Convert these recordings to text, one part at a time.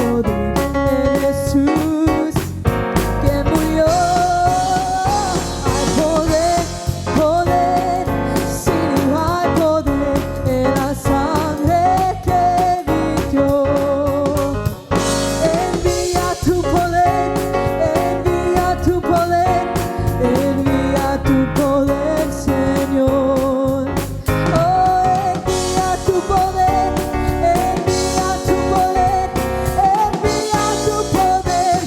poder en Jesús que murió. Hay poder, poder, sin igual poder en la sangre que vistió. Envía tu poder, envía tu poder, envía tu poder, Señor. Oh, envía tu poder, envía tu poder, envía tu poder,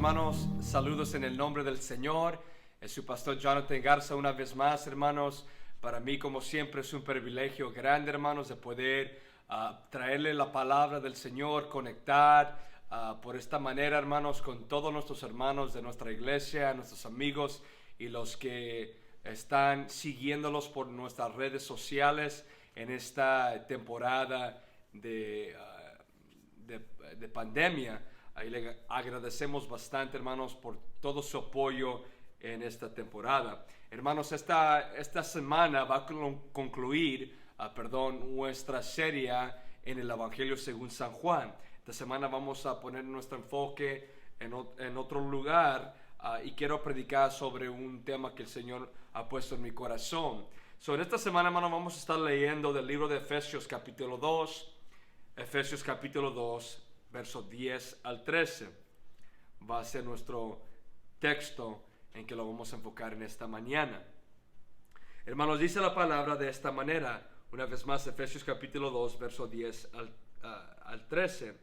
hermanos, saludos en el nombre del Señor. Es su pastor Jonathan Garza una vez más, hermanos. Para mí, como siempre, es un privilegio grande, hermanos, de poder traerle la palabra del Señor, conectar por esta manera, hermanos, con todos nuestros hermanos de nuestra iglesia, nuestros amigos y los que están siguiéndolos por nuestras redes sociales en esta temporada de pandemia. Ahí le agradecemos bastante, hermanos, por todo su apoyo en esta temporada. Hermanos, esta semana va a concluir nuestra serie en el Evangelio según San Juan. Esta semana vamos a poner nuestro enfoque en otro lugar y quiero predicar sobre un tema que el Señor ha puesto en mi corazón. En esta semana, hermanos, vamos a estar leyendo del libro de Efesios capítulo 2, versos 10 al 13. Va a ser nuestro texto en que lo vamos a enfocar en esta mañana. Hermanos, dice la palabra de esta manera, una vez más, Efesios capítulo 2, versos 10 al 13.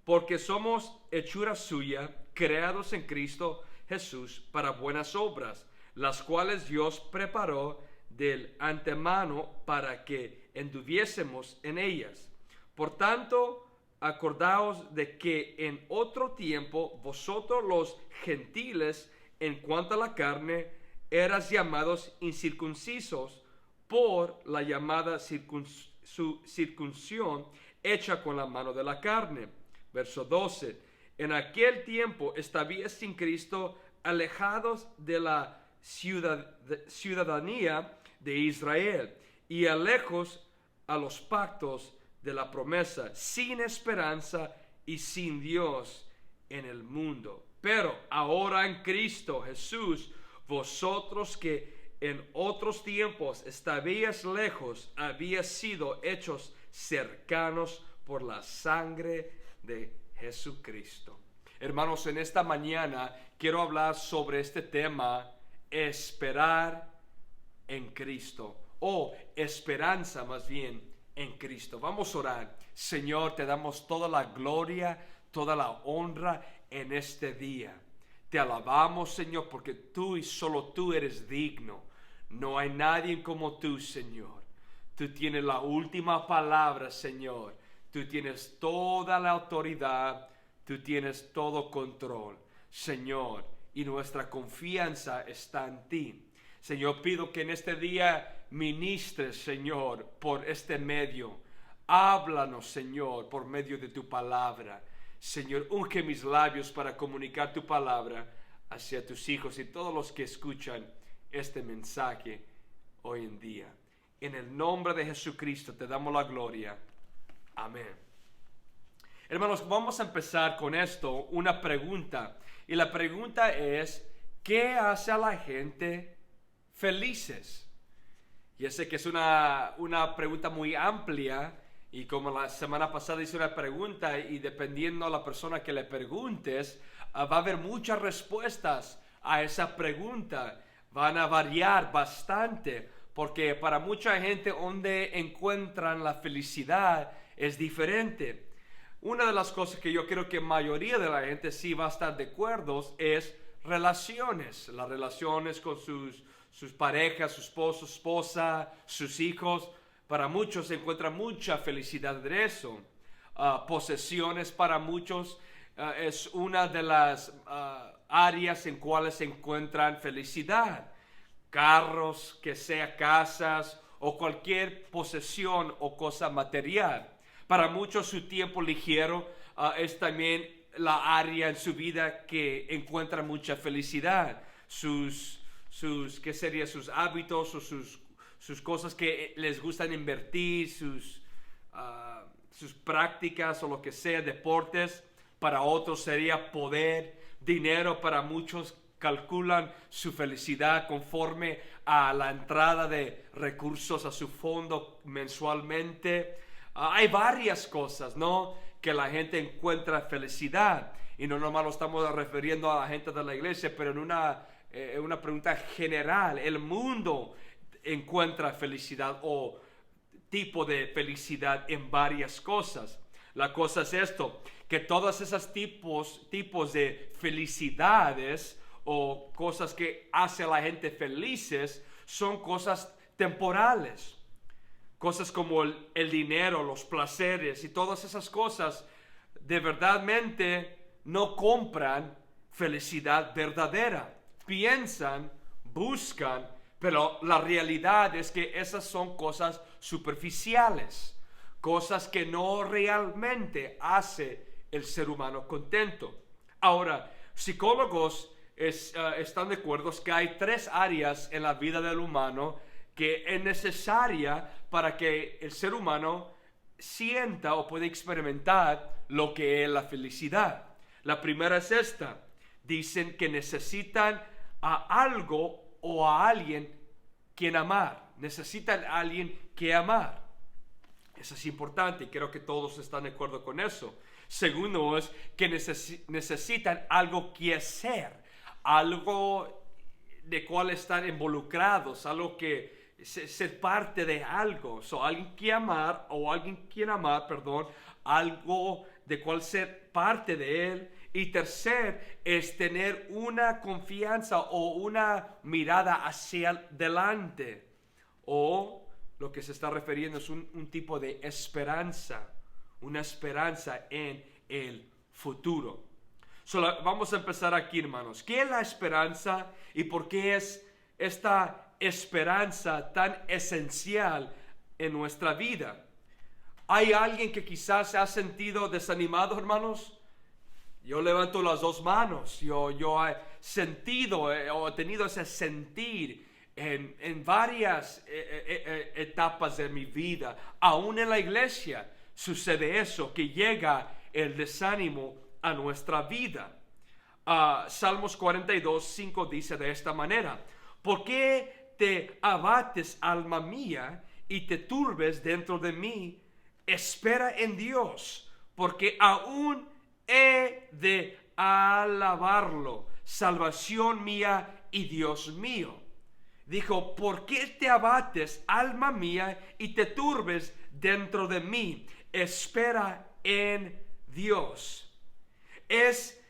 Porque somos hechura suya, creados en Cristo Jesús para buenas obras, las cuales Dios preparó del antemano para que anduviésemos en ellas. Por tanto, acordaos de que en otro tiempo vosotros los gentiles, en cuanto a la carne, eras llamados incircuncisos por la llamada circuncisión hecha con la mano de la carne. Verso 12. En aquel tiempo estabais sin Cristo, alejados de la ciudadanía de Israel y lejos a los pactos de la promesa, sin esperanza y sin Dios en el mundo. Pero ahora en Cristo Jesús, vosotros que en otros tiempos estabais lejos, habíais sido hechos cercanos por la sangre de Jesucristo. Hermanos, en esta mañana quiero hablar sobre este tema, esperar en Cristo, o esperanza más bien en Cristo. Vamos a orar. Señor, te damos toda la gloria, toda la honra en este día. Te alabamos, Señor, porque tú y solo tú eres digno. No hay nadie como tú, Señor. Tú tienes la última palabra, Señor. Tú tienes toda la autoridad. Tú tienes todo control, Señor. Y nuestra confianza está en ti. Señor, pido que en este día ministres, Señor, por este medio. Háblanos, Señor, por medio de tu palabra. Señor, unge mis labios para comunicar tu palabra hacia tus hijos y todos los que escuchan este mensaje hoy en día. En el nombre de Jesucristo te damos la gloria. Amén. Hermanos, vamos a empezar con esto, una pregunta. Y la pregunta es, ¿qué hace a la gente felices? Y sé que es una pregunta muy amplia, y como la semana pasada hice una pregunta, y dependiendo de la persona que le preguntes, va a haber muchas respuestas a esa pregunta. Van a variar bastante, porque para mucha gente donde encuentran la felicidad es diferente. Una de las cosas que yo creo que la mayoría de la gente sí va a estar de acuerdo es relaciones. Las relaciones con sus parejas, su esposo, esposa, sus hijos. Para muchos se encuentra mucha felicidad de eso. Posesiones para muchos es una de las áreas en cuales se encuentran felicidad. Carros, que sea casas o cualquier posesión o cosa material. Para muchos su tiempo ligero es también la área en su vida que encuentra mucha felicidad. ¿Qué sería? Sus hábitos o sus cosas que les gustan invertir, sus prácticas o lo que sea, deportes. Para otros sería poder, dinero. Para muchos calculan su felicidad conforme a la entrada de recursos a su fondo mensualmente. Hay varias cosas, ¿no?, que la gente encuentra felicidad. Y no nomás lo estamos refiriendo a la gente de la iglesia, pero en una pregunta general. El mundo encuentra felicidad o tipo de felicidad en varias cosas. La cosa es esto, que todos esos tipos de felicidades o cosas que hace a la gente felices son cosas temporales. Cosas como el dinero, los placeres y todas esas cosas de verdadmente no compran felicidad verdadera. Piensan, buscan, pero la realidad es que esas son cosas superficiales, cosas que no realmente hace el ser humano contento. Ahora, psicólogos están de acuerdo que hay 3 áreas en la vida del humano que es necesaria para que el ser humano sienta o pueda experimentar lo que es la felicidad. La primera es esta. Dicen que necesitan a algo o a alguien quien amar. Necesitan a alguien que amar. Eso es importante y creo que todos están de acuerdo con eso. Segundo es que necesitan algo que hacer, algo de cual están involucrados, algo que ser parte de algo. Alguien que amar o alguien quien amar, algo de cual ser parte de él. Y tercer es tener una confianza o una mirada hacia adelante, o lo que se está refiriendo es un tipo de esperanza, una esperanza en el futuro. Vamos a empezar aquí, hermanos. ¿Qué es la esperanza y por qué es esta esperanza tan esencial en nuestra vida? ¿Hay alguien que quizás se ha sentido desanimado, hermanos? Yo levanto las 2 manos. Yo he sentido o he tenido ese sentir en varias etapas de mi vida. Aún en la iglesia sucede eso, que llega el desánimo a nuestra vida. Salmos 42:5 dice de esta manera: ¿por qué te abates, alma mía, y te turbes dentro de mí? Espera en Dios, porque aún he de alabarlo, salvación mía y Dios mío. Dijo: ¿por qué te abates, alma mía, y te turbes dentro de mí? Espera en Dios. Es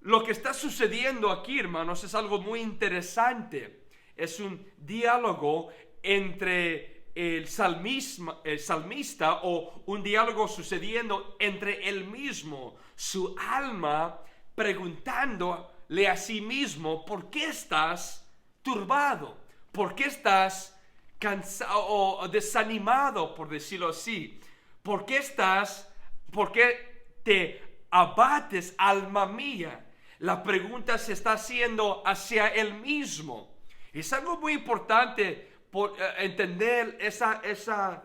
lo que está sucediendo aquí, hermanos, es algo muy interesante. Es un diálogo entre el salmista, o un diálogo sucediendo entre él mismo, su alma, preguntándole a sí mismo: ¿por qué estás turbado? ¿Por qué estás cansado o desanimado, por decirlo así? ¿Por qué te abates, alma mía? La pregunta se está haciendo hacia él mismo. Es algo muy importante entender esa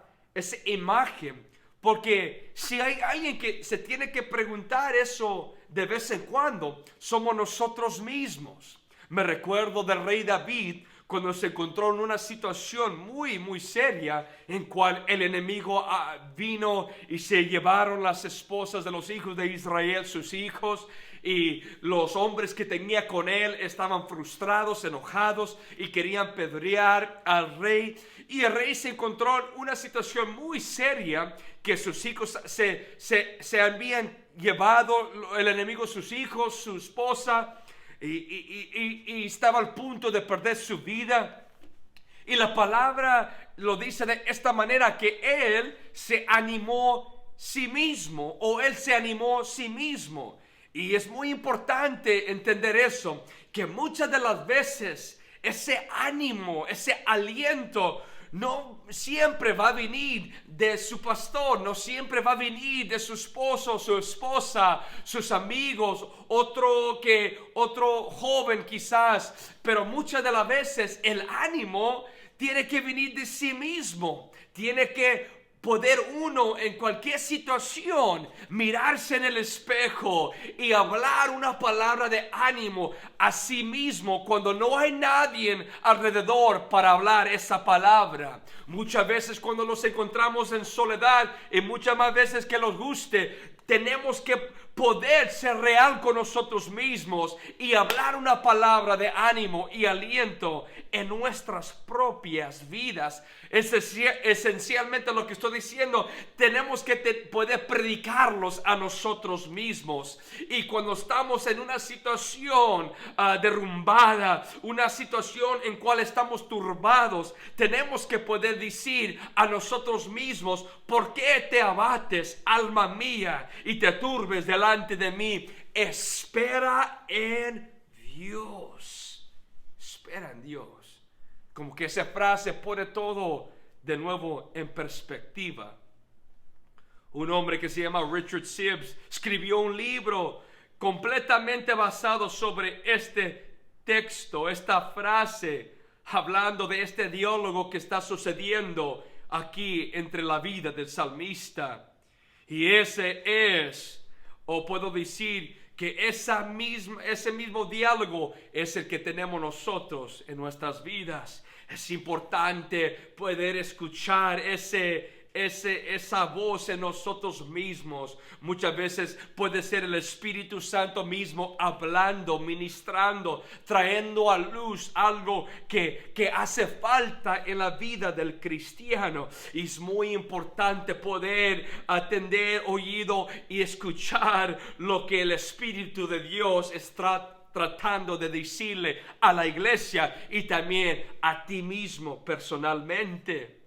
imagen, porque si hay alguien que se tiene que preguntar eso de vez en cuando, somos nosotros mismos. Me recuerdo del rey David cuando se encontró en una situación muy, muy seria, en cual el enemigo vino y se llevaron las esposas de los hijos de Israel, sus hijos, y los hombres que tenía con él estaban frustrados, enojados y querían apedrear al rey. Y el rey se encontró en una situación muy seria, que sus hijos se habían llevado, el enemigo, sus hijos, su esposa, y estaba al punto de perder su vida. Y la palabra lo dice de esta manera, que él se animó sí mismo, o él se animó sí mismo. Y es muy importante entender eso, que muchas de las veces ese ánimo, ese aliento no siempre va a venir de su pastor, no siempre va a venir de su esposo, su esposa, sus amigos, otro joven quizás, pero muchas de las veces el ánimo tiene que venir de sí mismo. Tiene que poder uno en cualquier situación mirarse en el espejo y hablar una palabra de ánimo a sí mismo cuando no hay nadie alrededor para hablar esa palabra. Muchas veces cuando nos encontramos en soledad, y muchas más veces que nos guste, tenemos que poder ser real con nosotros mismos y hablar una palabra de ánimo y aliento en nuestras propias vidas. Esencialmente lo que estoy diciendo, tenemos que poder predicarlos a nosotros mismos. Y cuando estamos en una situación derrumbada, una situación en cual estamos turbados, tenemos que poder decir a nosotros mismos: ¿por qué te abates, alma mía, y te turbes delante de mí? Espera en Dios. Espera en Dios. Como que esa frase pone todo de nuevo en perspectiva. Un hombre que se llama Richard Sibbes escribió un libro completamente basado sobre este texto, esta frase, hablando de este diálogo que está sucediendo aquí entre la vida del salmista. Y ese es, o puedo decir que ese mismo diálogo es el que tenemos nosotros en nuestras vidas. Es importante poder escuchar esa voz en nosotros mismos. Muchas veces puede ser el Espíritu Santo mismo hablando, ministrando, trayendo a luz algo que hace falta en la vida del cristiano. Y es muy importante poder atender oído y escuchar lo que el Espíritu de Dios está tratando de decirle a la iglesia y también a ti mismo personalmente.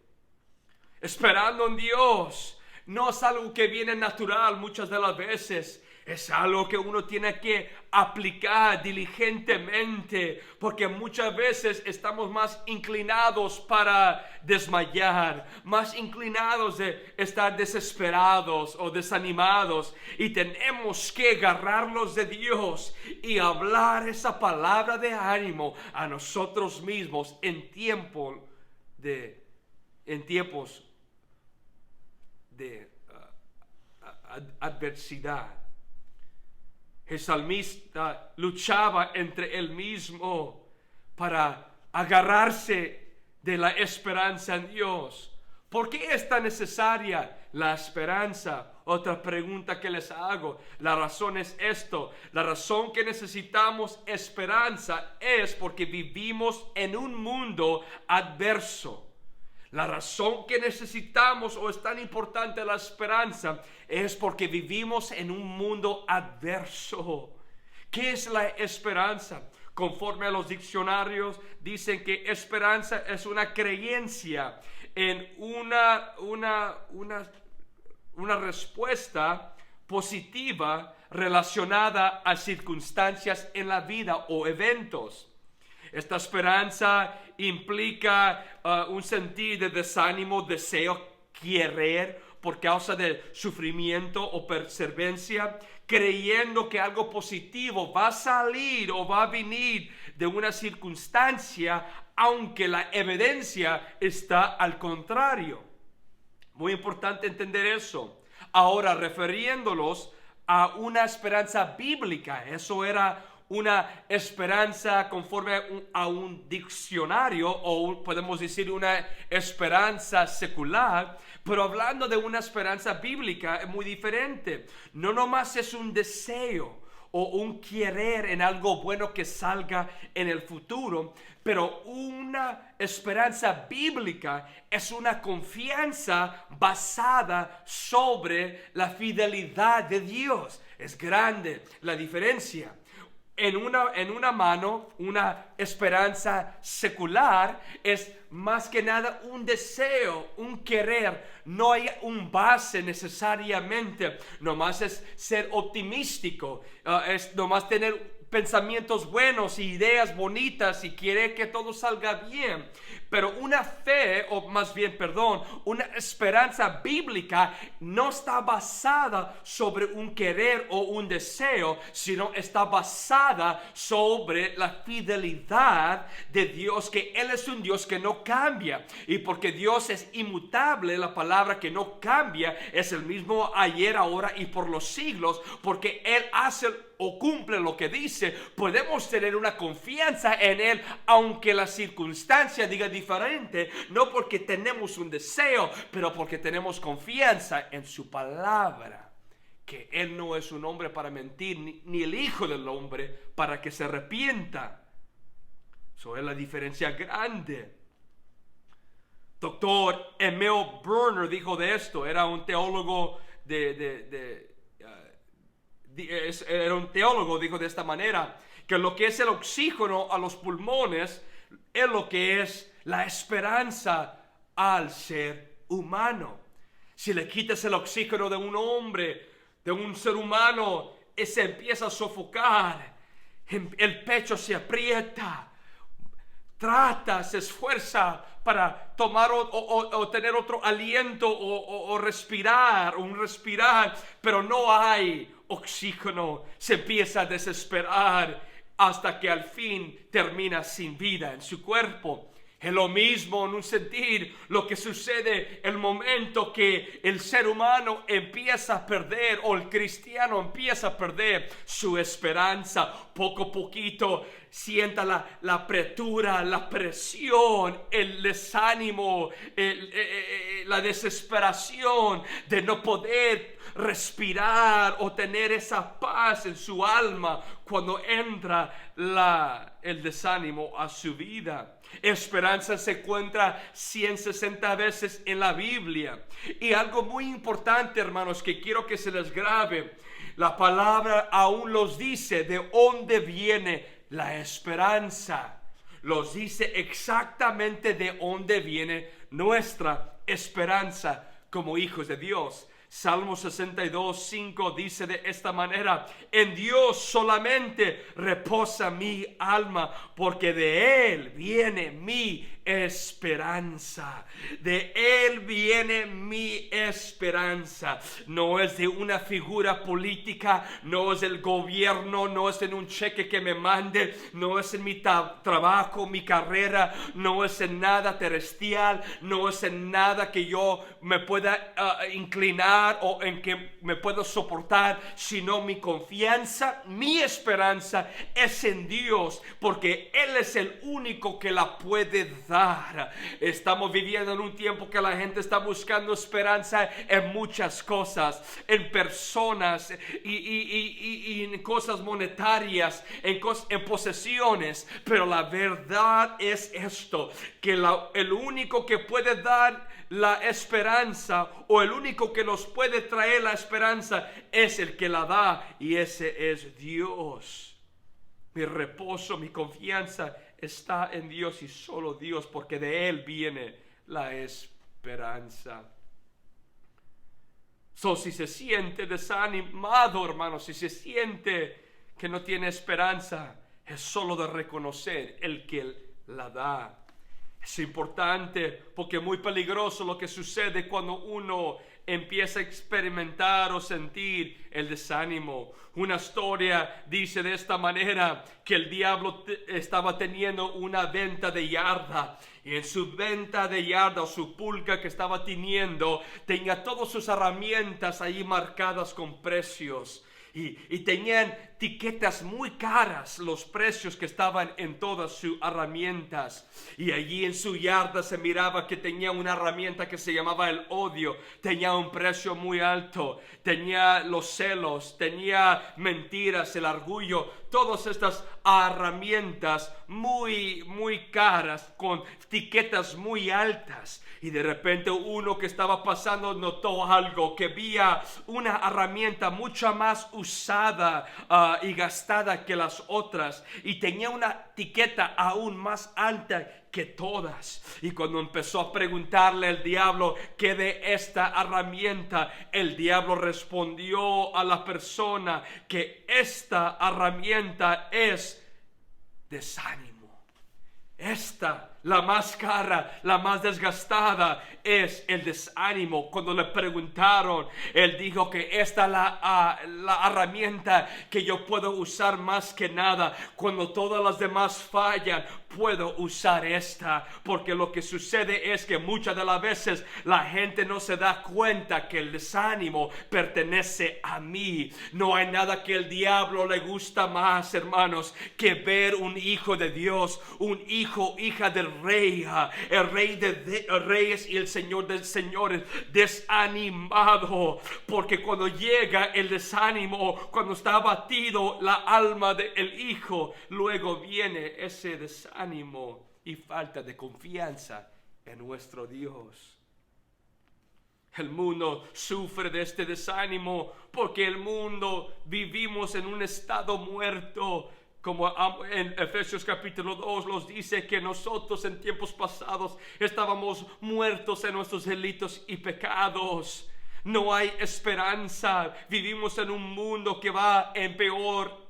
Esperando en Dios no es algo que viene natural muchas de las veces. Es algo que uno tiene que aplicar diligentemente, porque muchas veces estamos más inclinados para desmayar, más inclinados de estar desesperados o desanimados, y tenemos que agarrarnos de Dios y hablar esa palabra de ánimo a nosotros mismos en tiempos de adversidad. El salmista luchaba entre él mismo para agarrarse de la esperanza en Dios. ¿Por qué es tan necesaria la esperanza? Otra pregunta que les hago. La razón es esto. La razón que necesitamos esperanza es porque vivimos en un mundo adverso. La razón que necesitamos o es tan importante la esperanza es porque vivimos en un mundo adverso. ¿Qué es la esperanza? Conforme a los diccionarios dicen que esperanza es una creencia en una respuesta positiva relacionada a circunstancias en la vida o eventos. Esta esperanza implica un sentido de desánimo, deseo, querer por causa del sufrimiento o perseverancia, creyendo que algo positivo va a salir o va a venir de una circunstancia, aunque la evidencia está al contrario. Muy importante entender eso. Ahora, refiriéndolos a una esperanza bíblica, eso era una esperanza conforme a un diccionario, o podemos decir una esperanza secular, pero hablando de una esperanza bíblica es muy diferente. No nomás es un deseo o un querer en algo bueno que salga en el futuro, pero una esperanza bíblica es una confianza basada sobre la fidelidad de Dios. Es grande la diferencia. En una mano, una esperanza secular es más que nada un deseo, un querer. No hay un base necesariamente. Nomás es ser optimístico. Es nomás tener pensamientos buenos y ideas bonitas y quiere que todo salga bien. Pero una fe, o más bien, perdón, una esperanza bíblica no está basada sobre un querer o un deseo, sino está basada sobre la fidelidad de Dios, que Él es un Dios que no cambia. Y porque Dios es inmutable, la palabra que no cambia es el mismo ayer, ahora y por los siglos, porque Él hace o cumple lo que dice. Podemos tener una confianza en Él, aunque la circunstancia diga diferente, no porque tenemos un deseo, pero porque tenemos confianza en su palabra, que Él no es un hombre para mentir, ni el Hijo del Hombre para que se arrepienta. Eso es la diferencia grande. Doctor Emil Brunner dijo de esto. Era un teólogo era un teólogo, dijo de esta manera, que lo que es el oxígeno a los pulmones es lo que es la esperanza al ser humano. Si le quitas el oxígeno de un hombre, de un ser humano, se empieza a sofocar, el pecho se aprieta, se esfuerza para tomar o tener otro aliento o respirar, pero no hay oxígeno, se empieza a desesperar hasta que al fin termina sin vida en su cuerpo. Es lo mismo en un sentir lo que sucede el momento que el ser humano empieza a perder, o el cristiano empieza a perder su esperanza. Poco a poquito sienta la apretura, la presión, el desánimo, la desesperación de no poder respirar o tener esa paz en su alma cuando entra el desánimo a su vida. Esperanza se encuentra 160 veces en la Biblia. Y algo muy importante, hermanos, que quiero que se les grabe. La palabra aún los dice de dónde viene la esperanza. Los dice exactamente de dónde viene nuestra esperanza como hijos de Dios. Salmo 62:5 dice de esta manera: en Dios solamente reposa mi alma, porque de Él viene mi esperanza. De Él viene mi esperanza. No es de una figura política, no es del gobierno, no es en un cheque que me mande, no es en mi trabajo, mi carrera, no es en nada terrestrial, no es en nada que yo me pueda inclinar o en que me puedo soportar, sino mi confianza, mi esperanza es en Dios, porque Él es el único que la puede dar. Estamos viviendo en un tiempo que la gente está buscando esperanza en muchas cosas, en personas y en cosas monetarias, en posesiones, pero la verdad es esto, que el único que puede dar la esperanza, o el único que nos puede traer la esperanza, es el que la da, y ese es Dios. Mi reposo, mi confianza está en Dios y solo Dios, porque de Él viene la esperanza. Si se siente desanimado, hermano, si se siente que no tiene esperanza, es solo de reconocer el que la da. Es importante, porque es muy peligroso lo que sucede cuando uno empieza a experimentar o sentir el desánimo. Una historia dice de esta manera, que el diablo estaba teniendo una venta de yarda, y en su venta de yarda, o su pulga que estaba teniendo, tenía todas sus herramientas ahí marcadas con precios. Y tenían etiquetas muy caras los precios que estaban en todas sus herramientas. Y allí en su yarda se miraba que tenía una herramienta que se llamaba el odio. Tenía un precio muy alto. Tenía los celos, tenía mentiras, el orgullo. Todas estas herramientas muy, muy caras, con etiquetas muy altas. Y de repente uno que estaba pasando notó algo, que había una herramienta mucho más usada y gastada que las otras, y tenía una etiqueta aún más alta que todas. Y cuando empezó a preguntarle al diablo qué de esta herramienta, el diablo respondió a la persona que esta herramienta es desánimo. La más cara, la más desgastada, es el desánimo. Cuando le preguntaron, él dijo que esta es la herramienta que yo puedo usar más que nada. Cuando todas las demás fallan, puedo usar esta, porque lo que sucede es que muchas de las veces la gente no se da cuenta que el desánimo pertenece a mí. No hay nada que el diablo le gusta más, hermanos, que ver un hijo de Dios, un hijo, hija del el rey de reyes y el señor de señores, desanimado, porque cuando llega el desánimo, cuando está abatido la alma del hijo, luego viene ese desánimo y falta de confianza en nuestro Dios. El mundo sufre de este desánimo porque el mundo vivimos en un estado muerto. Como en Efesios capítulo 2 nos dice que nosotros en tiempos pasados estábamos muertos en nuestros delitos y pecados. No hay esperanza. Vivimos en un mundo que va en peor.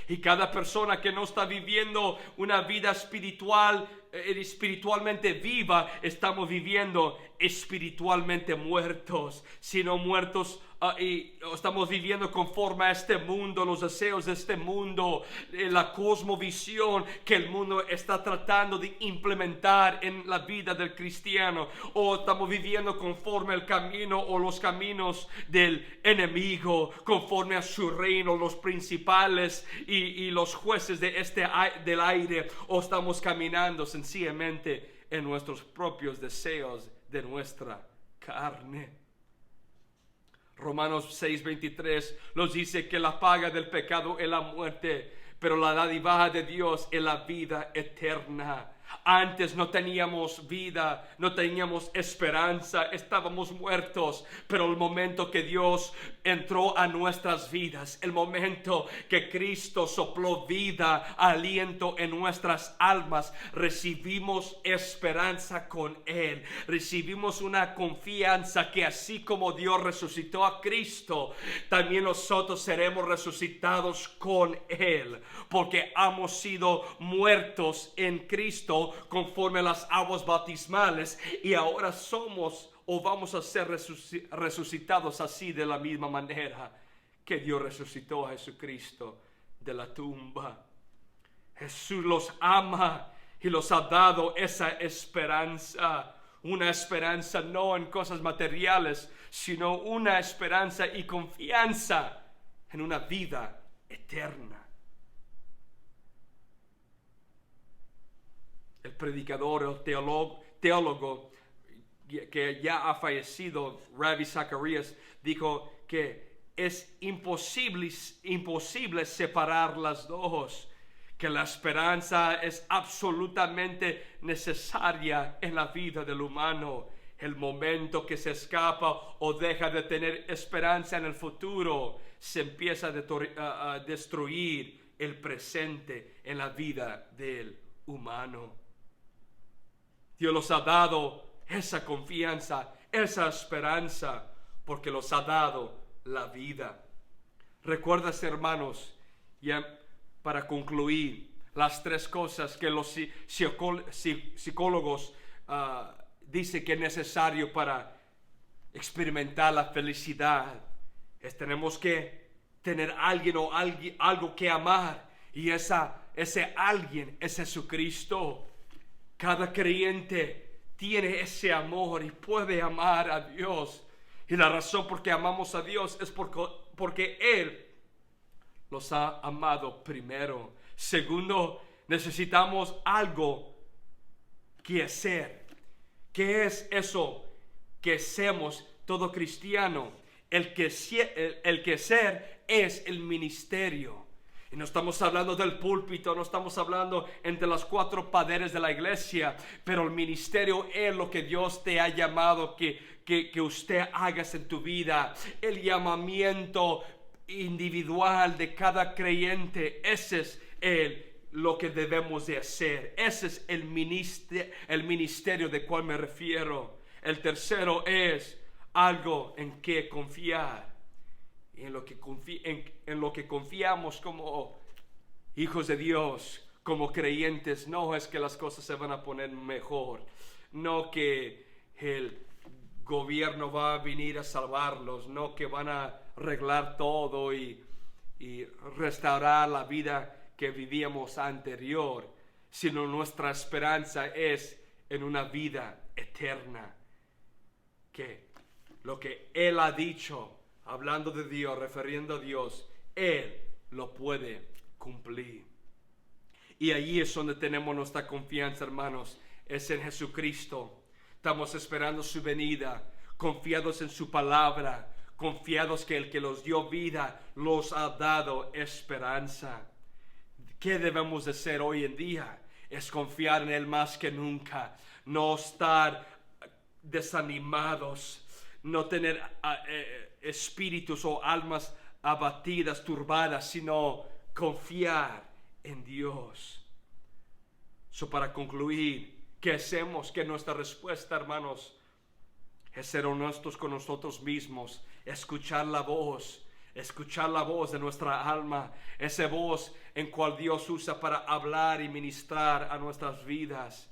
Y cada persona que no está viviendo una vida espiritualmente viva, estamos viviendo espiritualmente muertos, sino muertos y estamos viviendo conforme a este mundo, los deseos de este mundo, la cosmovisión que el mundo está tratando de implementar en la vida del cristiano, o estamos viviendo conforme al camino o los caminos del enemigo, conforme a su reino, los principales y los jueces del aire, o estamos caminando sencillamente en nuestros propios deseos de nuestra carne. Romanos 6:23 nos dice que la paga del pecado es la muerte, pero la dádiva de Dios es la vida eterna. Antes no teníamos vida, no teníamos esperanza, estábamos muertos, pero el momento que Dios entró a nuestras vidas, el momento que Cristo sopló vida, aliento en nuestras almas, recibimos esperanza con Él, recibimos una confianza que así como Dios resucitó a Cristo, también nosotros seremos resucitados con Él, porque hemos sido muertos en Cristo conforme a las aguas bautismales, y ahora somos o vamos a ser resucitados así, de la misma manera que Dios resucitó a Jesucristo de la tumba. Jesús los ama y los ha dado esa esperanza, una esperanza no en cosas materiales, sino una esperanza y confianza en una vida eterna. El predicador, el teólogo que ya ha fallecido, Ravi Zacharias, dijo que es imposible separar las dos, que la esperanza es absolutamente necesaria en la vida del humano. El momento que se escapa o deja de tener esperanza en el futuro, se empieza a destruir el presente en la vida del humano. Dios los ha dado esa confianza, esa esperanza, porque los ha dado la vida. ¿Recuerdas, hermanos, ya para concluir, las tres cosas que los psicólogos dicen que es necesario para experimentar la felicidad? Tenemos que tener alguien o algo que amar, y ese alguien es Jesucristo. Cada creyente tiene ese amor y puede amar a Dios. Y la razón por qué amamos a Dios es porque Él los ha amado primero. Segundo, necesitamos algo que hacer. ¿Qué es eso que hacemos todo cristiano? El que ser es el ministerio. Y no estamos hablando del púlpito, no estamos hablando entre las cuatro paredes de la iglesia, pero el ministerio es lo que Dios te ha llamado que usted hagas en tu vida. El llamamiento individual de cada creyente, ese es lo que debemos de hacer. Ese es el ministerio de cual me refiero. El tercero es algo en que confiar. En lo que confiamos como hijos de Dios, como creyentes. No es que las cosas se van a poner mejor, no que el gobierno va a venir a salvarlos, no que van a arreglar todo y restaurar la vida que vivíamos anterior, sino nuestra esperanza es en una vida eterna, que lo que Él ha dicho, hablando de Dios, refiriendo a Dios, Él lo puede cumplir. Y allí es donde tenemos nuestra confianza, hermanos. Es en Jesucristo. Estamos esperando su venida, confiados en su palabra, confiados que el que los dio vida los ha dado esperanza. ¿Qué debemos de hacer hoy en día? Es confiar en Él más que nunca, no estar desanimados, no tener espíritus o almas abatidas, turbadas, sino confiar en Dios. Para concluir, ¿qué hacemos? Que nuestra respuesta, hermanos, es ser honestos con nosotros mismos, escuchar la voz de nuestra alma, esa voz en cual Dios usa para hablar y ministrar a nuestras vidas.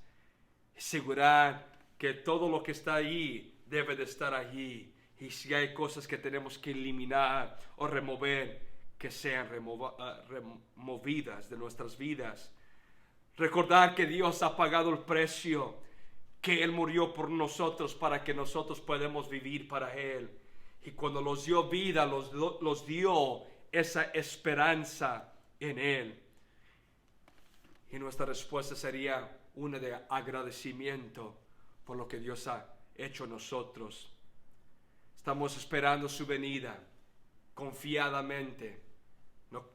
Asegurar que todo lo que está allí debe de estar allí. Y si hay cosas que tenemos que eliminar o remover, que sean removidas de nuestras vidas. Recordar que Dios ha pagado el precio, que Él murió por nosotros para que nosotros podamos vivir para Él. Y cuando los dio vida, los dio esa esperanza en Él. Y nuestra respuesta sería una de agradecimiento por lo que Dios ha hecho en nosotros. Estamos esperando su venida confiadamente.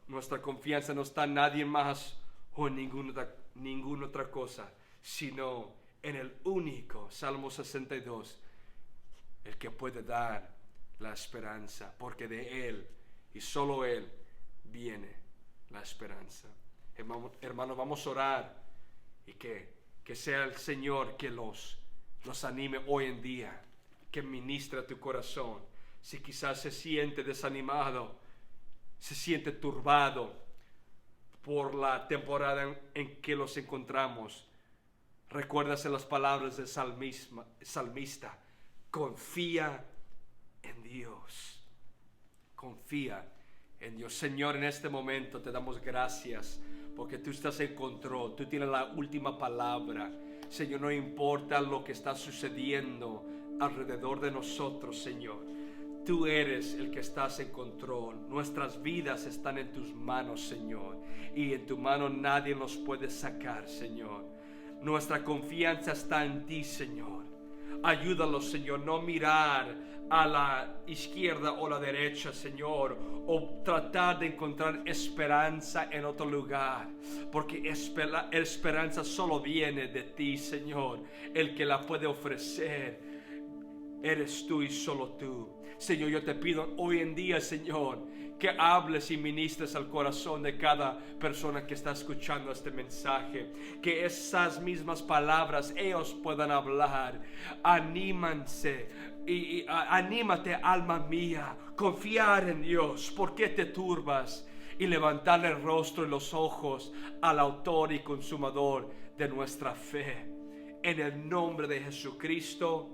Nuestra confianza no está en nadie más o en ninguna otra cosa, sino en el único, Salmo 62, el que puede dar la esperanza, porque de Él y solo Él viene la esperanza. Hermano, vamos a orar y que sea el Señor que los anime hoy en día, que ministre a tu corazón. Si quizás se siente desanimado, se siente turbado por la temporada en que los encontramos, recuérdase las palabras del salmista: confía en Dios, confía en Dios. Señor, en este momento te damos gracias porque tú estás en control, tú tienes la última palabra. Señor, no importa lo que está sucediendo alrededor de nosotros, Señor, tú eres el que estás en control. Nuestras vidas están en tus manos, Señor, y en tu mano nadie nos puede sacar, Señor. Nuestra confianza está en ti, Señor. Ayúdanos, Señor, no mirar a la izquierda o la derecha, Señor, o tratar de encontrar esperanza en otro lugar, porque esperanza solo viene de ti, Señor. El que la puede ofrecer eres tú y solo tú. Señor, yo te pido hoy en día, Señor, que hables y ministres al corazón de cada persona que está escuchando este mensaje, que esas mismas palabras ellos puedan hablar. Anímanse y anímate, alma mía, confiar en Dios. ¿Por qué te turbas? Y levantar el rostro y los ojos al autor y consumador de nuestra fe. En el nombre de Jesucristo,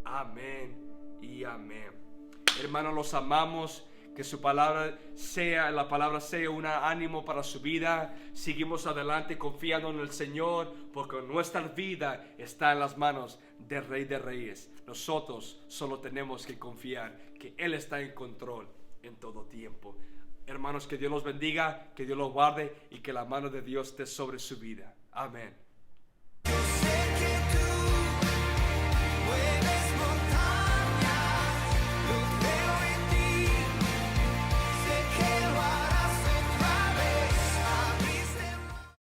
amén y amén. Hermanos, los amamos. Que su palabra sea, la palabra sea un ánimo para su vida. Seguimos adelante confiando en el Señor, porque nuestra vida está en las manos del Rey de Reyes. Nosotros solo tenemos que confiar que Él está en control en todo tiempo. Hermanos, que Dios los bendiga, que Dios los guarde y que la mano de Dios esté sobre su vida. Amén.